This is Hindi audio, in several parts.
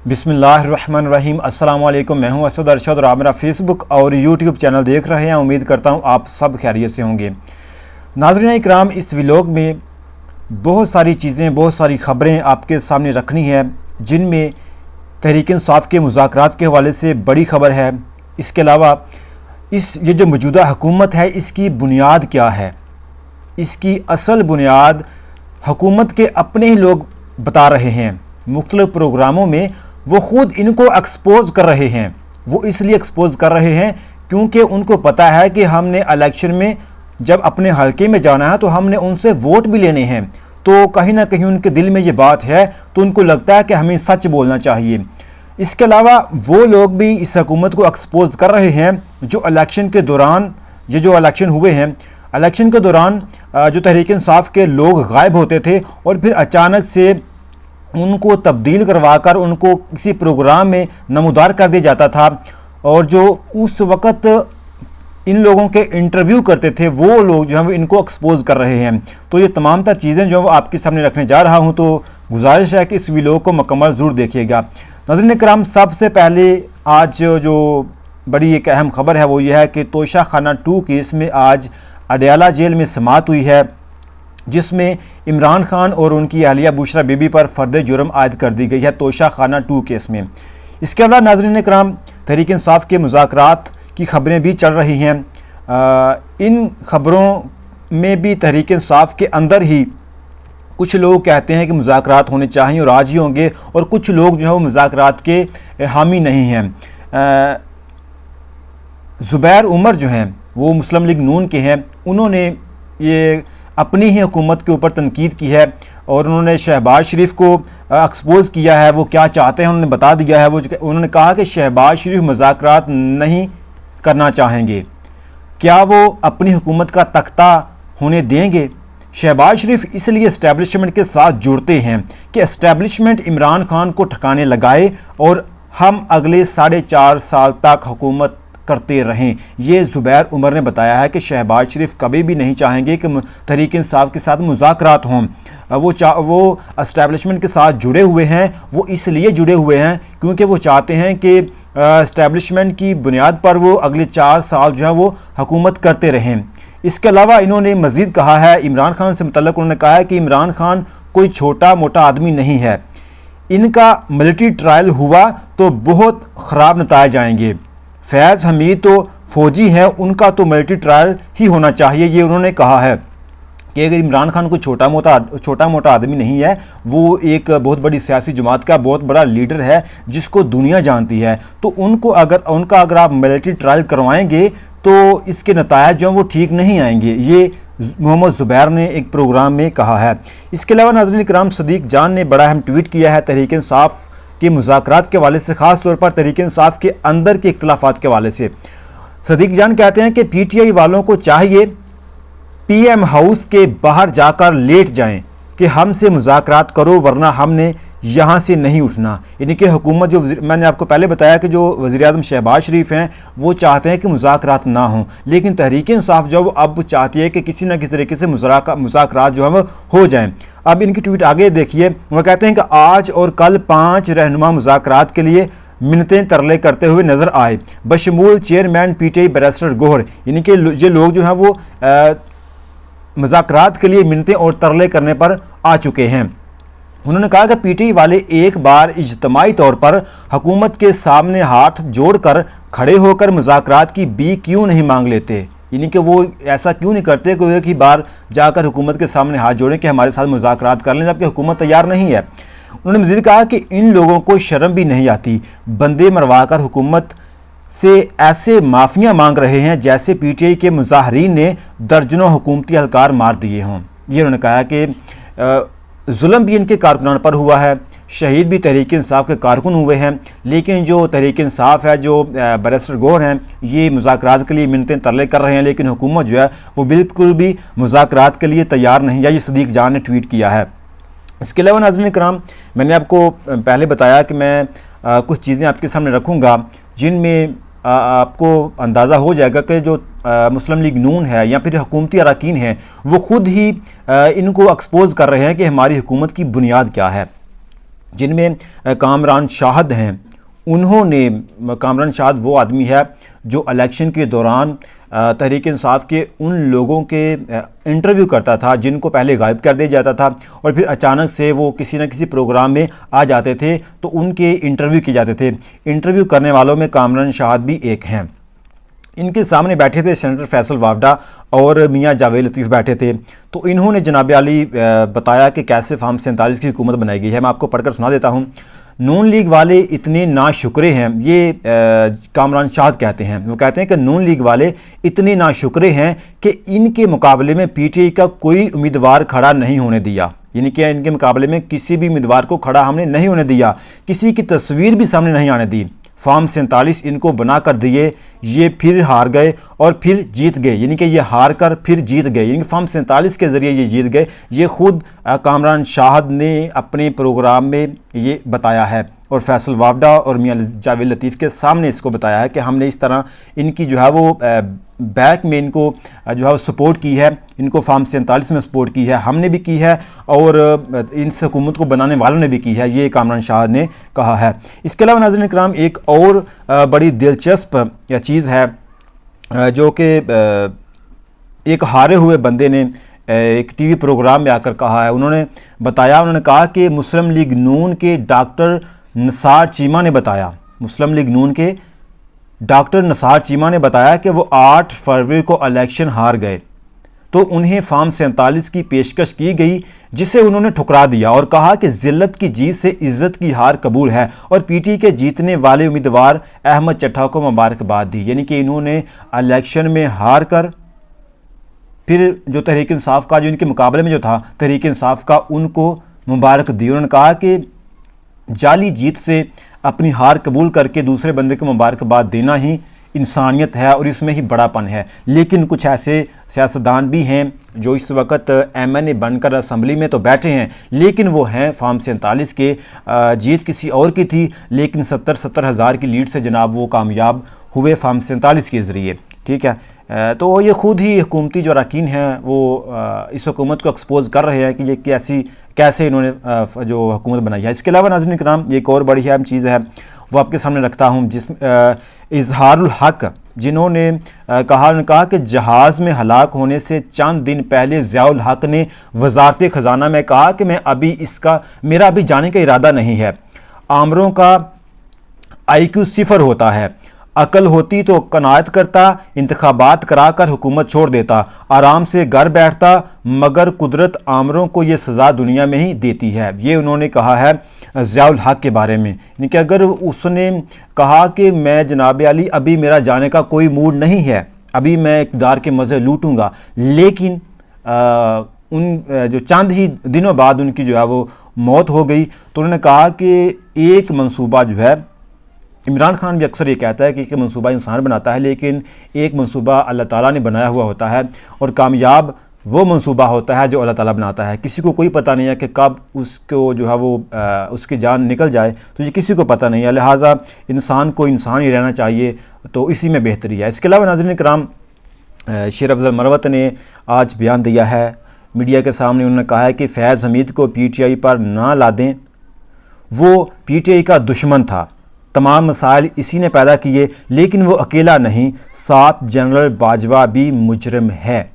बिस्मिल्लाहिर्रहमानिर्रहीम। अस्सलाम वालेकुम। मैं हूं असद अरशद और आप मेरा फेसबुक और यूट्यूब चैनल देख रहे हैं। उम्मीद करता हूं आप सब खैरियत से होंगे। नाज़रीन इकराम, इस व्लॉग में बहुत सारी चीज़ें, बहुत सारी ख़बरें आपके सामने रखनी है, जिनमें तहरीक इंसाफ के मुज़ाकरात के हवाले से बड़ी ख़बर है। इसके अलावा ये जो मौजूदा हुकूमत है, इसकी बुनियाद क्या है, इसकी असल बुनियाद हुकूमत के अपने ही लोग बता रहे हैं। मुख्तलिफ़ प्रोग्रामों में वो ख़ुद इनको एक्सपोज़ कर रहे हैं। वो इसलिए एक्सपोज़ कर रहे हैं क्योंकि उनको पता है कि हमने इलेक्शन में जब अपने हलके में जाना है तो हमने उनसे वोट भी लेने हैं। तो कहीं ना कहीं उनके दिल में ये बात है, तो उनको लगता है कि हमें सच बोलना चाहिए। इसके अलावा वो लोग भी इस हुकूमत को एक्सपोज़ कर रहे हैं जो इलेक्शन के दौरान, ये जो इलेक्शन हुए हैं, इलेक्शन के दौरान जो तहरीक इंसाफ के लोग गायब होते थे और फिर अचानक से उनको तब्दील करवाकर उनको किसी प्रोग्राम में नमूदार कर दिया जाता था, और जो उस वक़्त इन लोगों के इंटरव्यू करते थे वो लोग जो हैं वो इनको एक्सपोज़ कर रहे हैं। तो ये तमाम तर चीज़ें जो आपके सामने रखने जा रहा हूँ, तो गुजारिश है कि इस वीडियो को मुकम्मल ज़रूर देखिएगा। नाज़रीन इकराम, सबसे पहले आज जो बड़ी एक अहम ख़बर है वो ये है कि तोशा खाना 2 केस में आज अडयाला जेल में समाअत हुई है, जिसमें इमरान खान और उनकी अहलिया बुशरा बीबी पर फ़र्द जुर्म आयद कर दी गई है तोशा खाना 2 केस में। इसके अलावा नाज़रीन इकराम, तहरीक इंसाफ के मुज़ाकरात की ख़बरें भी चल रही हैं। इन ख़बरों में भी तहरीक इंसाफ के अंदर ही कुछ लोग कहते हैं कि मुज़ाकरात होने चाहिए और आज ही होंगे, और कुछ लोग जो है वो मुज़ाकरात के हामी नहीं हैं। ज़ुबैर उमर जो हैं वो मुस्लिम लीग नून के हैं, उन्होंने ये अपनी ही हुकूमत के ऊपर तनकीद की है और उन्होंने शहबाज शरीफ को एक्सपोज़ किया है। वो क्या चाहते हैं उन्होंने बता दिया है। उन्होंने कहा कि शहबाज शरीफ मुज़ाकरात नहीं करना चाहेंगे। क्या वो अपनी हुकूमत का तख्ता होने देंगे? शहबाज शरीफ इसलिए इस्टेब्लिशमेंट के साथ जुड़ते हैं कि इस्टेब्लिशमेंट इमरान खान को ठिकाने लगाए और हम अगले 4.5 साल तक हुकूमत करते रहें। ये ज़ुबैर उमर ने बताया है कि शहबाज शरीफ कभी भी नहीं चाहेंगे कि तहरीक इंसाफ के साथ मुज़ाकरात हों। वो एस्टैब्लिशमेंट के साथ जुड़े हुए हैं। वो इसलिए जुड़े हुए हैं क्योंकि वो चाहते हैं कि एस्टैब्लिशमेंट की बुनियाद पर वो अगले 4 साल जो है वो हुकूमत करते रहें। इसके अलावा इन्होंने मज़ीद कहा है, इमरान खान से मुतल्लिक़ उन्होंने कहा है कि इमरान खान कोई छोटा मोटा आदमी नहीं है। इनका मिलिट्री ट्रायल हुआ तो बहुत ख़राब नताइज आएंगे। फैज़ हमीद तो फ़ौजी हैं, उनका तो मिलिट्री ट्रायल ही होना चाहिए। ये उन्होंने कहा है कि अगर इमरान खान कोई छोटा मोटा आदमी नहीं है, वो एक बहुत बड़ी सियासी जमात का बहुत बड़ा लीडर है जिसको दुनिया जानती है, तो उनका अगर आप मिलिट्री ट्रायल करवाएंगे तो इसके नतायज जो वो ठीक नहीं आएंगे। ये मोहम्मद ज़ुबैर ने एक प्रोग्राम में कहा है। इसके अलावा नाज़रीन इकराम, सदीक जान ने बड़ा अहम ट्वीट किया है तहरीक इंसाफ के मुज़ाकरात के हवाले से, ख़ास तौर पर तहरीक इंसाफ के अंदर के इख्तिलाफ़ात के हवाले से। सदीक जान कहते हैं कि PTI वालों को चाहिए PM हाउस के बाहर जाकर लेट जाएं कि हमसे मुज़ाकरात करो, वरना हमने यहाँ से नहीं उठना। यानी कि हुकूमत, जो मैंने आपको पहले बताया कि जो वज़ीर-ए-आज़म शहबाज शरीफ हैं वो चाहते हैं कि मुज़ाकरात ना हों, लेकिन तहरीक इंसाफ जो वो अब चाहती है कि किसी न किसी तरीके से मुज़ाकरात जो है वो हो जाएँ। अब इनकी ट्वीट आगे देखिए, वो कहते हैं कि आज और कल 5 रहनुमा मुज़ाकरात के लिए मिन्नतें तरले करते हुए नज़र आए, बशमूल चेयरमैन PTI बैरिस्टर गोहर। यानी कि ये लोग जो हैं वो मुज़ाकरात के लिए मिन्नतें और तरले करने पर आ चुके हैं। उन्होंने कहा कि PTI वाले एक बार इज्तमाही तौर पर हुकूमत के सामने हाथ जोड़कर खड़े होकर मुज़ाकरात की बी क्यों नहीं मांग लेते। यानी कि वो ऐसा क्यों नहीं करते कि एक ही बार जाकर हुकूमत के सामने हाथ जोड़ें कि हमारे साथ मुज़ाकरात कर लें, जबकि हुकूमत तैयार नहीं है। उन्होंने मज़ीद कहा कि इन लोगों को शर्म भी नहीं आती, बंदे मरवाकर हुकूमत से ऐसे माफ़ियाँ मांग रहे हैं जैसे PTI के मुजाहरीन ने दर्जनों हुकूमती एहलकार मार दिए हों। ये उन्होंने कहा कि जुल्म भी इनके कारकुनान पर हुआ है, शहीद भी तहरीक इंसाफ के कारकुन हुए हैं, लेकिन जो तहरीक इंसाफ है, जो बैरिस्टर गोहर हैं, ये मुज़ाकरात के लिए मिन्नतें तरले कर रहे हैं, लेकिन हुकूमत जो है वो बिल्कुल भी मुज़ाकरात के लिए तैयार नहीं है। ये सदीक जान ने ट्वीट किया है। इसके अलावा नाज़रीन इकराम, मैंने आपको पहले बताया कि मैं कुछ चीज़ें आपके सामने रखूँगा जिनमें आपको अंदाज़ा हो जाएगा कि जो मुस्लिम लीग नून है या फिर हुकूमती अरकान हैं वो ख़ुद ही इनको एक्सपोज़ कर रहे हैं कि हमारी हुकूमत की बुनियाद क्या है। जिनमें कामरान शाहिद हैं। उन्होंने, कामरान शाहिद वो आदमी है जो इलेक्शन के दौरान तहरीक इंसाफ के उन लोगों के इंटरव्यू करता था जिनको पहले गायब कर दिया जाता था और फिर अचानक से वो किसी न किसी प्रोग्राम में आ जाते थे तो उनके इंटरव्यू किए जाते थे। इंटरव्यू करने वालों में कामरान शाहिद भी एक हैं। इनके सामने बैठे थे सेनेटर फैसल वावडा और मियां जावेद लतीफ़ बैठे थे। तो इन्होंने जनाब आली बताया कि कैसे फार्म 47 की हुकूमत बनाई गई है। मैं आपको पढ़कर सुना देता हूँ। नून लीग वाले इतने नाशुक्रे हैं, ये कामरान शाहिद कहते हैं। वो कहते हैं कि नून लीग वाले इतने नाशुक्रे हैं कि इनके मुकाबले में पीटीआई का कोई उम्मीदवार खड़ा नहीं होने दिया, यानी कि इनके मुकाबले में किसी भी उम्मीदवार को खड़ा हमने नहीं होने दिया, किसी की तस्वीर भी सामने नहीं आने दी। फार्म 47 इनको बना कर दिए, ये फिर हार गए और फिर जीत गए, यानी कि ये हार कर फिर जीत गए, यानी कि फार्म 47 के ज़रिए ये जीत गए। ये खुद कामरान शाहिद ने अपने प्रोग्राम में ये बताया है और फैसल वावडा और मियां जावेद लतीफ़ के सामने इसको बताया है कि हमने इस तरह इनकी जो है वो बैक में इनको जो है वो सपोर्ट की है, इनको फार्म 47 में सपोर्ट की है, हमने भी की है और इन हुकूमत को बनाने वालों ने भी की है, ये कामरान शाहिद ने कहा है। इसके अलावा नाज़रीन इकराम एक और बड़ी दिलचस्प चीज़ है जो कि एक हारे हुए बंदे ने एक टीवी प्रोग्राम में आकर कहा है। उन्होंने बताया, उन्होंने कहा कि मुस्लिम लीग नून के डॉक्टर नसार चीमा ने बताया, मुस्लिम लीग नून के डॉक्टर नसार चीमा ने बताया कि वो 8 फरवरी को इलेक्शन हार गए तो उन्हें फार्म 47 की पेशकश की गई जिसे उन्होंने ठुकरा दिया और कहा कि जिल्लत की जीत से इज्जत की हार कबूल है और पीटीआई के जीतने वाले उम्मीदवार अहमद चट्टा को मुबारकबाद दी। यानी कि इन्होंने इलेक्शन में हार कर फिर जो तहरीक इंसाफ का जो इनके मुकाबले में जो था तहरीक इंसाफ का, उनको मुबारक दी। उन्होंने कहा कि जाली जीत से अपनी हार कबूल करके दूसरे बंदे को मुबारकबाद देना ही इंसानियत है और इसमें ही बड़ापन है। लेकिन कुछ ऐसे सियासतदान भी हैं जो इस वक्त एमएनए बनकर असम्बली में तो बैठे हैं लेकिन वो हैं फार्म 47 के। जीत किसी और की थी लेकिन 70 हज़ार की लीड से जनाब वो कामयाब हुए फार्म 47 के ज़रिए। ठीक है, तो ये ख़ुद ही हुकूमती जो अरकान हैं वो इस हुकूमत को एक्सपोज कर रहे हैं कि ये कैसे इन्होंने जो हुकूमत बनाई है। इसके अलावा नाज़रीन इकराम एक और बड़ी अहम चीज़ है वो आपके सामने रखता हूँ, जिस इजहारुल हक जिन्होंने कहा कि जहाज़ में हलाक होने से चंद दिन पहले ज़ियाउल हक ने वज़ारत ख़जाना में कहा कि मेरा अभी जाने का इरादा नहीं है। आमरों का IQ 0 होता है, अकल होती तो कनायत करता, इंतखाबात करा कर हुकूमत छोड़ देता, आराम से घर बैठता, मगर कुदरत आमरों को ये सज़ा दुनिया में ही देती है। ये उन्होंने कहा है ज़ियाउल हक के बारे में। यानी कि अगर उसने कहा कि मैं जनाब अली अभी मेरा जाने का कोई मूड नहीं है, अभी मैं इक़्तिदार के मज़े लूटूंगा, लेकिन उन जो चंद ही दिनों बाद उनकी जो है वो मौत हो गई तो उन्होंने कहा कि एक मंसूबा जो है, इमरान खान भी अक्सर ये कहता है कि एक मंसूबा इंसान बनाता है लेकिन एक मंसूबा अल्लाह ताला ने बनाया हुआ होता है और कामयाब वो मंसूबा होता है जो अल्लाह ताला बनाता है। किसी को कोई पता नहीं है कि कब उसको जो है वो उसकी जान निकल जाए, तो ये किसी को पता नहीं है। लिहाजा इंसान को इंसान ही रहना चाहिए, तो इसी में बेहतरी है। इसके अलावा नाज़रीन इकराम शेर अफजल मरवत ने आज बयान दिया है मीडिया के सामने। उन्होंने कहा है कि फैज़ हमीद को PTI पर ना ला दें, वो PTI का दुश्मन था, तमाम मसाइल इसी ने पैदा किए, लेकिन वो अकेला नहीं, साथ जनरल बाजवा भी मुजरिम है।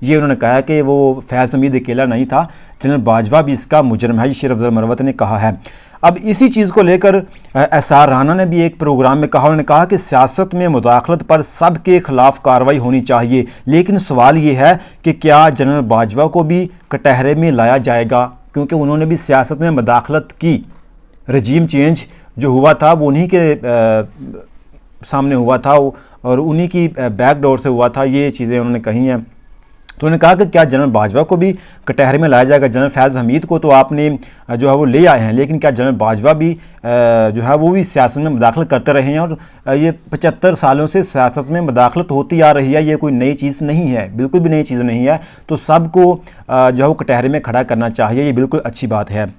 ये उन्होंने कहा कि वो फैज़ हमीद अकेला नहीं था, जनरल बाजवा भी इसका मुजरिम है, ये शेर अफजल मरवत ने कहा है। अब इसी चीज़ को लेकर एसआर राना ने भी एक प्रोग्राम में कहा, उन्होंने कहा कि सियासत में मुदाखलत पर सबके खिलाफ कार्रवाई होनी चाहिए, लेकिन सवाल ये है कि क्या जनरल बाजवा को भी कटहरे में लाया जाएगा, क्योंकि उन्होंने भी सियासत में मुदाखलत की। रजीम चेंज जो हुआ था वो उन्हीं के सामने हुआ था और उन्हीं की बैकडोर से हुआ था, ये चीज़ें उन्होंने कही हैं। तो उन्होंने कहा कि क्या जनरल बाजवा को भी कटहरे में लाया जाएगा। जनरल फैज़ हमीद को तो आपने जो है वो ले आए हैं, लेकिन क्या जनरल बाजवा भी जो है वो भी सियासत में मुदाखलत करते रहे हैं और ये 75 सालों से सियासत में मुदाखलत होती आ रही है, ये कोई नई चीज़ नहीं है, बिल्कुल भी नई चीज़ नहीं है। तो सबको जो है वो कटहरे में खड़ा करना चाहिए, ये बिल्कुल अच्छी बात है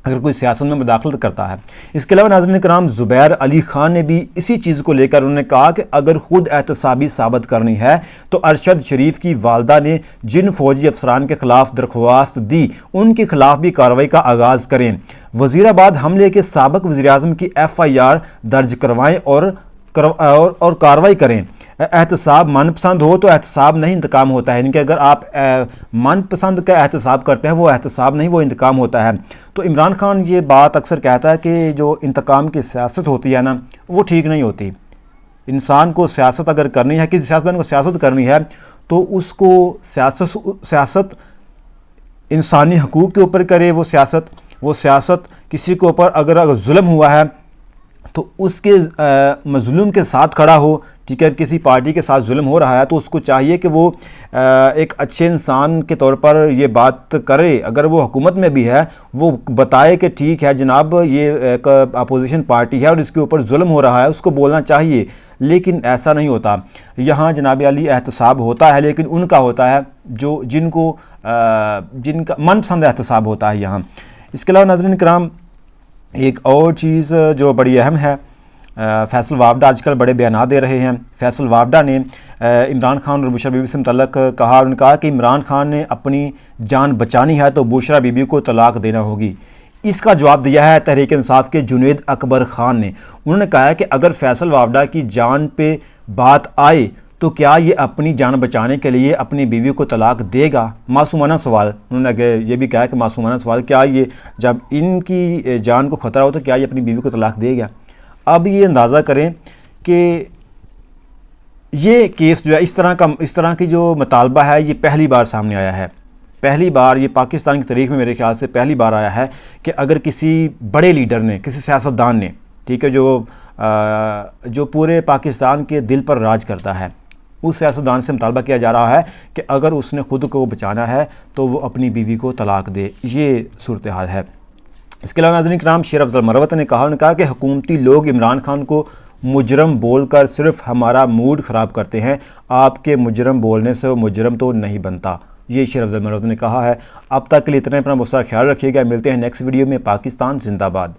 अगर कोई सियासत में मुदाखलत करता है। इसके अलावा नाज़रीन कराम ज़ुबैर अली ख़ान ने भी इसी चीज़ को लेकर उन्होंने कहा कि अगर ख़ुद एहतसाबी साबित करनी है तो अरशद शरीफ की वालदा ने जिन फ़ौजी अफसरान के ख़िलाफ़ दरख्वास्त दी उनके ख़िलाफ़ भी कार्रवाई का आगाज़ करें। वज़ीराबाद हमले के साबिक़ वज़ीर-ए-आज़म की FIR दर्ज करवाएं और कार्रवाई करें। एहतसाब मनपसंद हो तो एहतसाब नहीं इंतकाम होता है, यानी कि अगर आप मनपसंद का एहतसाब करते हैं वो एहतसाब नहीं, वो इंतकाम होता है। तो इमरान खान ये बात अक्सर कहता है कि जो इंतकाम की सियासत होती है ना, वो ठीक नहीं होती। इंसान को सियासत अगर करनी है, किसी सियासतदान को सियासत करनी है, तो उसको सियासत इंसानी हकूक़ के ऊपर करे। वो सियासत किसी के ऊपर अगर जुल्म हुआ है तो उसके मज़लूम के साथ खड़ा हो, ठीक है। किसी पार्टी के साथ जुल्म हो रहा है तो उसको चाहिए कि वो एक अच्छे इंसान के तौर पर ये बात करे। अगर वो हुकूमत में भी है, वो बताए कि ठीक है जनाब, ये एक अपोजिशन पार्टी है और इसके ऊपर जुल्म हो रहा है, उसको बोलना चाहिए। लेकिन ऐसा नहीं होता। यहाँ जनाब अली एहतसाब होता है, लेकिन उनका होता है जिनका मनपसंद एहतसाब होता है यहाँ। इसके अलावा नाज़रीन किराम, एक और चीज़ जो बड़ी अहम है, फैसल वावडा आजकल बड़े बयान दे रहे हैं। फैसल वावडा ने इमरान खान और बुशरा बीबी से मुतल्लक कहा, उन्होंने कहा कि इमरान खान ने अपनी जान बचानी है तो बुशरा बीबी को तलाक देना होगी। इसका जवाब दिया है तहरीक इंसाफ के जुनैद अकबर खान ने। उन्होंने कहा है कि अगर फैसल वावडा की जान पे बात आए तो क्या ये अपनी जान बचाने के लिए अपनी बीवी को तलाक देगा? मासूमाना सवाल। उन्होंने ये भी कहा कि मासूमाना सवाल, क्या ये जब इनकी जान को ख़तरा हो तो क्या ये अपनी बीवी को तलाक देगा? अब ये अंदाज़ा करें कि ये केस जो है, इस तरह की जो मुतालबा है, ये पहली बार सामने आया है। पहली बार ये पाकिस्तान की तारीख़ में मेरे ख्याल से पहली बार आया है कि अगर किसी बड़े लीडर ने, किसी सियासतदान ने, ठीक है, जो पूरे पाकिस्तान के दिल पर राज करता है, उस सियासतदान से मुतालबा किया जा रहा है कि अगर उसने ख़ुद को बचाना है तो वो अपनी बीवी को तलाक दे। ये सूरत हाल है। इसके अलावा नाज़रीन किराम, शेर अफजल मरवत ने कहा कि हुकूमती लोग इमरान खान को मुजरम बोलकर सिर्फ हमारा मूड ख़राब करते हैं, आपके मुजरम बोलने से वो मुजरम तो नहीं बनता। ये शेर अफजल मरवत ने कहा है। अब तक के लिए इतना, अपना बहुत सारा ख्याल रखिएगा। मिलते हैं नेक्स्ट वीडियो में। पाकिस्तान जिंदाबाद।